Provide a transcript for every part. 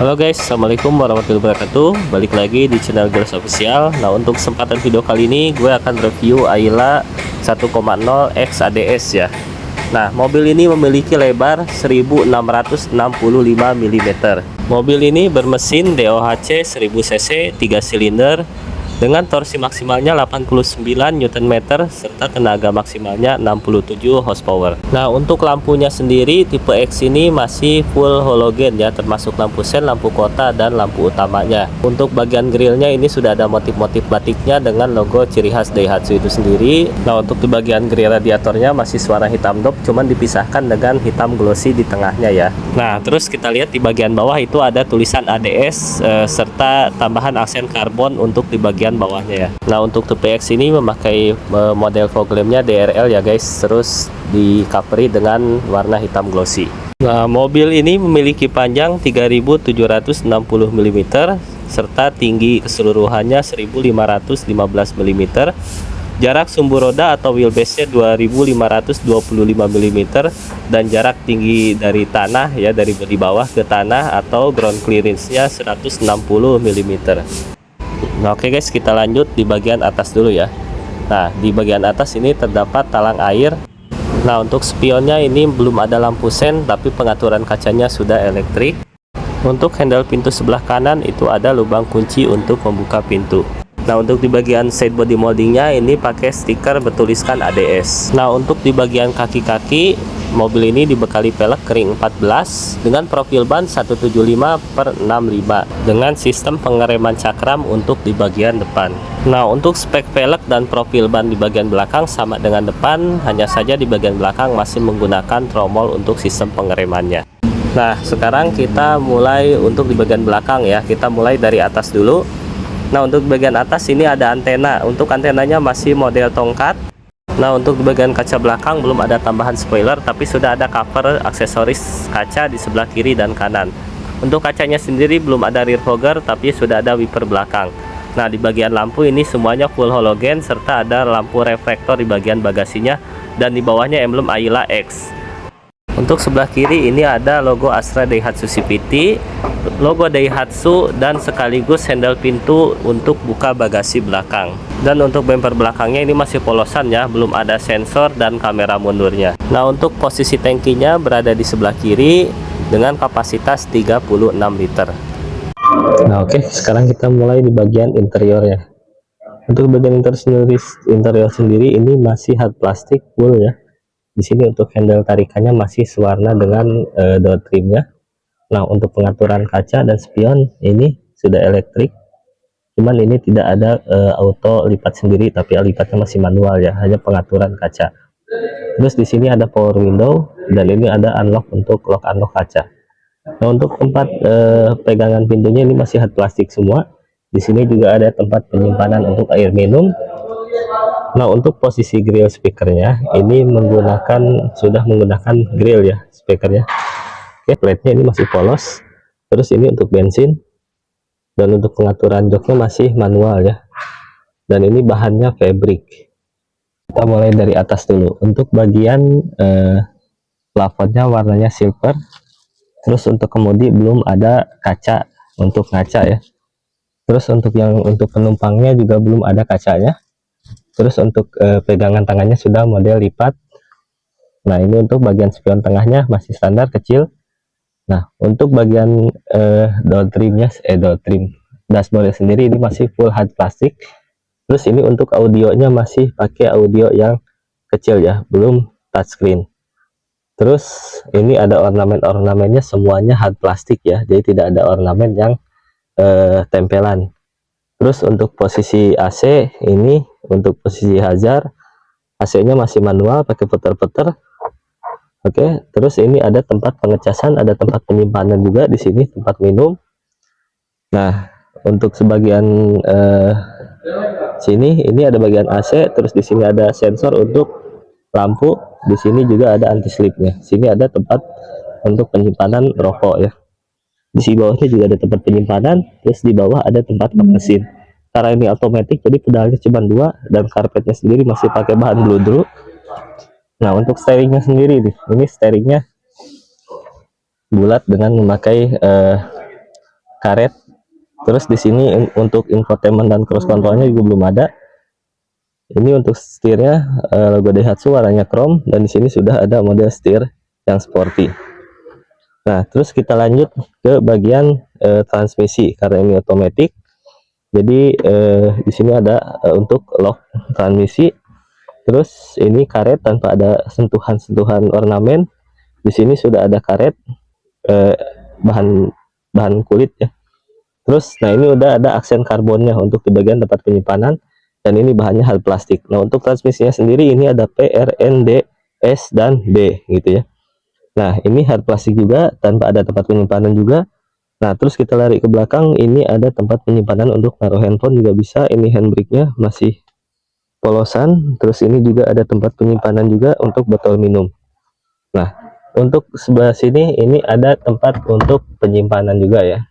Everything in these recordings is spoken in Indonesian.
Halo guys, assalamualaikum warahmatullahi wabarakatuh. Balik lagi di channel Gears Official. Nah, untuk kesempatan video kali ini gue akan review Ayla 1.0 X ADS ya. Nah, mobil ini memiliki lebar 1665 mm. Mobil ini bermesin DOHC 1000 cc 3 silinder dengan torsi maksimalnya 89 Nm serta tenaga maksimalnya 67 horsepower. Nah, untuk lampunya sendiri tipe X ini masih full halogen ya, termasuk lampu sen, lampu kota, dan lampu utamanya. Untuk bagian grillnya ini sudah ada motif-motif batiknya dengan logo ciri khas Daihatsu itu sendiri. Nah, untuk di bagian grill radiatornya masih warna hitam dop, cuman dipisahkan dengan hitam glossy di tengahnya ya. Nah, terus kita lihat di bagian bawah itu ada tulisan ADS serta tambahan aksen karbon untuk di bagian bawahnya ya. Nah, untuk tipe X ini memakai model fog lampnya DRL ya guys, terus di cover dengan warna hitam glossy. Nah, mobil ini memiliki panjang 3760 mm serta tinggi keseluruhannya 1515 mm. Jarak sumbu roda atau wheelbase-nya 2525 mm dan jarak tinggi dari tanah ya, dari bawah ke tanah atau ground clearance-nya 160 mm. Nah, oke guys, kita lanjut di bagian atas dulu ya. Nah, di bagian atas ini terdapat talang air. Nah, untuk spionnya ini belum ada lampu sen, tapi pengaturan kacanya sudah elektrik. Untuk handle pintu sebelah kanan itu ada lubang kunci untuk membuka pintu. Nah, untuk di bagian side body moldingnya ini pakai stiker bertuliskan ADS. Nah, untuk di bagian kaki-kaki mobil ini dibekali pelek kering 14 dengan profil ban 175/65 dengan sistem pengereman cakram untuk di bagian depan. Nah, untuk spek pelek dan profil ban di bagian belakang sama dengan depan, hanya saja di bagian belakang masih menggunakan tromol untuk sistem pengeremannya. Nah, sekarang kita mulai untuk di bagian belakang ya. Kita mulai dari atas dulu. Nah, untuk bagian atas ini ada antena. Untuk antenanya masih model tongkat. Nah, untuk di bagian kaca belakang belum ada tambahan spoiler, tapi sudah ada cover aksesoris kaca di sebelah kiri dan kanan. Untuk kacanya sendiri belum ada rear fogger, tapi sudah ada wiper belakang. Nah, di bagian lampu ini semuanya full halogen serta ada lampu reflektor di bagian bagasinya dan di bawahnya emblem Ayla X. Untuk sebelah kiri ini ada logo Astra Daihatsu CVT, logo Daihatsu, dan sekaligus handle pintu untuk buka bagasi belakang. Dan untuk bumper belakangnya ini masih polosan ya, belum ada sensor dan kamera mundurnya. Nah, untuk posisi tangkinya berada di sebelah kiri dengan kapasitas 36 liter. Nah, oke, sekarang kita mulai di bagian interiornya. Untuk bagian interior sendiri ini masih hard plastik full ya. Di sini untuk handle tarikannya masih sewarna dengan door trimnya. Nah, untuk pengaturan kaca dan spion ini sudah elektrik. Cuman ini tidak ada auto lipat sendiri, tapi lipatnya masih manual ya, hanya pengaturan kaca. Terus di sini ada power window dan ini ada unlock untuk lock unlock kaca. Nah, untuk tempat pegangan pintunya ini masih hard plastik semua. Di sini juga ada tempat penyimpanan untuk air minum. Nah, untuk posisi grill speakernya ini sudah menggunakan grill ya speakernya. Oke, plate-nya ini masih polos. Terus ini untuk bensin dan untuk pengaturan joknya masih manual ya. Dan ini bahannya fabric. Kita mulai dari atas dulu. Untuk bagian plafonnya warnanya silver. Terus untuk kemudi belum ada kaca untuk ngaca ya. Terus untuk penumpangnya juga belum ada kacanya. Terus untuk pegangan tangannya sudah model lipat. Nah, ini untuk bagian spion tengahnya masih standar kecil. Nah, untuk bagian door trim dashboard sendiri ini masih full hard plastik. Terus ini untuk audionya masih pakai audio yang kecil ya, belum touchscreen. Terus ini ada ornamennya semuanya hard plastik ya, jadi tidak ada ornamen yang tempelan. Terus untuk posisi AC ini, untuk posisi hazard AC-nya masih manual pakai puter-puter. Oke, terus ini ada tempat pengecasan, ada tempat penyimpanan juga di sini, tempat minum. Nah, untuk sebagian sini ini ada bagian AC, terus di sini ada sensor untuk lampu, di sini juga ada anti slipnya. Sini ada tempat untuk penyimpanan rokok ya. Di sini bawahnya juga ada tempat penyimpanan, terus di bawah ada tempat mesin. Karena ini otomatis, jadi pedalnya cuma 2 dan karpetnya sendiri masih pakai bahan bludru. Nah, untuk steeringnya sendiri nih, ini steeringnya bulat dengan memakai karet. Terus di sini untuk infotainment dan cruise controlnya juga belum ada. Ini untuk setirnya logo Daihatsu warnanya chrome, dan di sini sudah ada model setir yang sporty. Nah, terus kita lanjut ke bagian transmisi karena ini otomatis. Jadi di sini ada untuk lock transmisi. Terus ini karet tanpa ada sentuhan-sentuhan ornamen. Di sini sudah ada karet bahan kulit ya. Terus nah ini udah ada aksen karbonnya untuk di bagian tempat penyimpanan, dan ini bahannya hal plastik. Nah, untuk transmisinya sendiri ini ada P, R, N, D, S, dan B gitu ya. Nah, ini hard plastik juga tanpa ada tempat penyimpanan juga. Nah, terus kita lari ke belakang, ini ada tempat penyimpanan untuk naruh handphone juga bisa. Ini handbrake-nya masih polosan. Terus ini juga ada tempat penyimpanan juga untuk botol minum. Nah, untuk sebelah sini ini ada tempat untuk penyimpanan juga ya.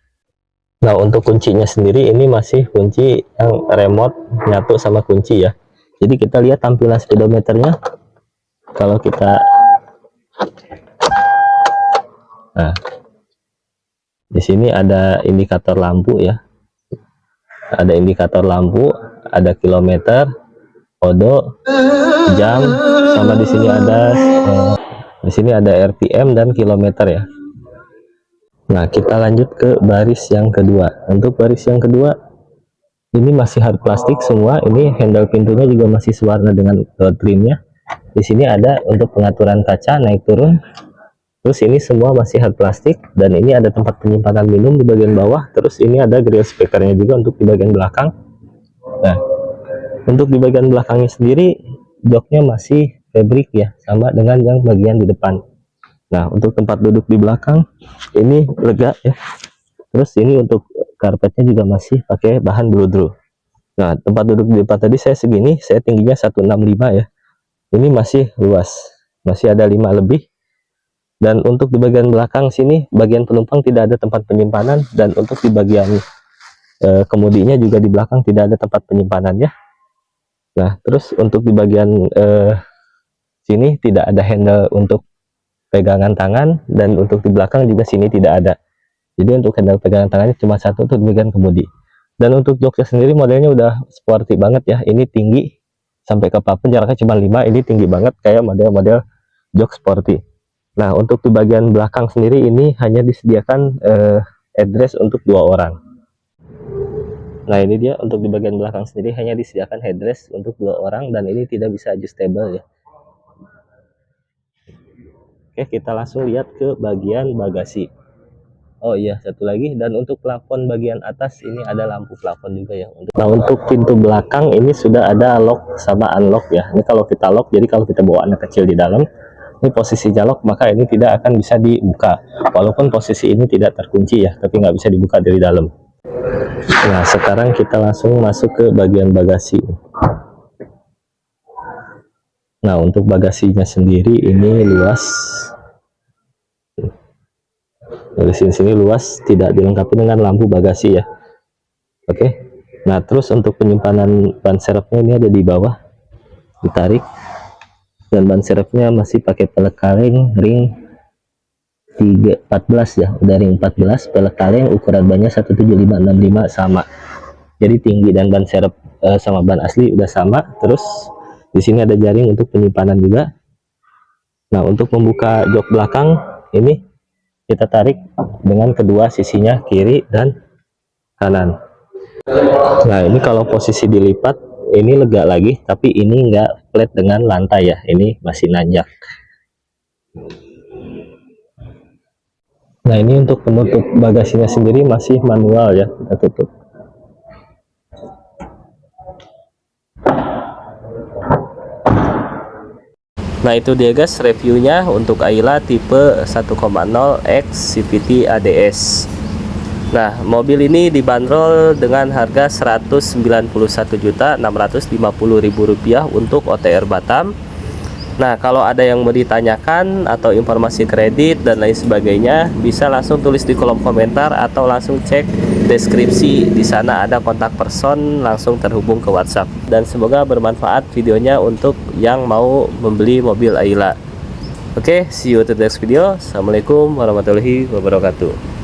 Nah, untuk kuncinya sendiri ini masih kunci yang remote nyatu sama kunci ya. Jadi kita lihat tampilan speedometernya. Kalau kita nah, di sini ada indikator lampu ya. Ada indikator lampu, ada kilometer, odo, jam, sama di sini ada RPM dan kilometer ya. Nah, kita lanjut ke baris yang kedua. Untuk baris yang kedua ini masih hard plastik semua. Ini handle pintunya juga masih sewarna dengan trimnya. Di sini ada untuk pengaturan kaca naik turun. Terus ini semua masih hard plastik, dan ini ada tempat penyimpanan minum di bagian bawah. Terus ini ada grill speakernya juga untuk di bagian belakang. Nah, untuk di bagian belakangnya sendiri joknya masih fabric ya, sama dengan yang bagian di depan. Nah, untuk tempat duduk di belakang ini lega ya. Terus ini untuk karpetnya juga masih pakai bahan bluedroo. Nah, tempat duduk di depan tadi saya segini, saya tingginya 165 ya. Ini masih luas, masih ada 5 lebih. Dan untuk di bagian belakang sini, bagian penumpang tidak ada tempat penyimpanan, dan untuk di bagian kemudinya juga di belakang tidak ada tempat penyimpanan ya. Nah, terus untuk di bagian sini tidak ada handle untuk pegangan tangan, dan untuk di belakang juga sini tidak ada. Jadi untuk handle pegangan tangannya cuma satu untuk di bagian kemudi. Dan untuk joknya sendiri modelnya udah sporty banget ya. Ini tinggi sampai ke papan, jaraknya cuma 5. Ini tinggi banget kayak model-model jok sporty. Nah, untuk di bagian belakang sendiri ini hanya disediakan headrest untuk 2 orang. Nah, ini dia untuk di bagian belakang sendiri hanya disediakan headrest untuk 2 orang, dan ini tidak bisa adjustable ya. Oke, kita langsung lihat ke bagian bagasi. Oh iya, satu lagi, dan untuk plafon bagian atas ini ada lampu plafon juga ya. Untuk pintu belakang ini sudah ada lock sama unlock ya. Ini kalau kita lock, jadi kalau kita bawa anak kecil di dalam, ini posisinya lock, maka ini tidak akan bisa dibuka. Walaupun posisi ini tidak terkunci ya, tapi nggak bisa dibuka dari dalam. Nah, sekarang kita langsung masuk ke bagian bagasi. Nah, untuk bagasinya sendiri ini luas. Dari sini luas, tidak dilengkapi dengan lampu bagasi ya. Oke. Nah, terus untuk penyimpanan ban serepnya ini ada di bawah, ditarik, dan ban serepnya masih pakai pelek kaleng ring 314 ya, udah ring 14, pelek kaleng, ukuran bannya 175/65 sama. Jadi tinggi, dan ban serep sama ban asli udah sama. Terus di sini ada jaring untuk penyimpanan juga. Nah, untuk membuka jok belakang ini kita tarik dengan kedua sisinya, kiri dan kanan. Nah, ini kalau posisi dilipat ini lega lagi, tapi ini enggak flat dengan lantai ya, ini masih nanjak. Nah, ini untuk penutup bagasinya sendiri masih manual ya, kita tutup. Nah, itu dia guys reviewnya untuk Ayla tipe 1,0X CVT ADS. Nah, mobil ini dibanderol dengan harga Rp191.650.000 untuk OTR Batam. Nah, kalau ada yang mau ditanyakan atau informasi kredit dan lain sebagainya, bisa langsung tulis di kolom komentar atau langsung cek deskripsi. Di sana ada kontak person, langsung terhubung ke WhatsApp. Dan semoga bermanfaat videonya untuk yang mau membeli mobil Ayla. Oke, see you to the next video. Assalamualaikum warahmatullahi wabarakatuh.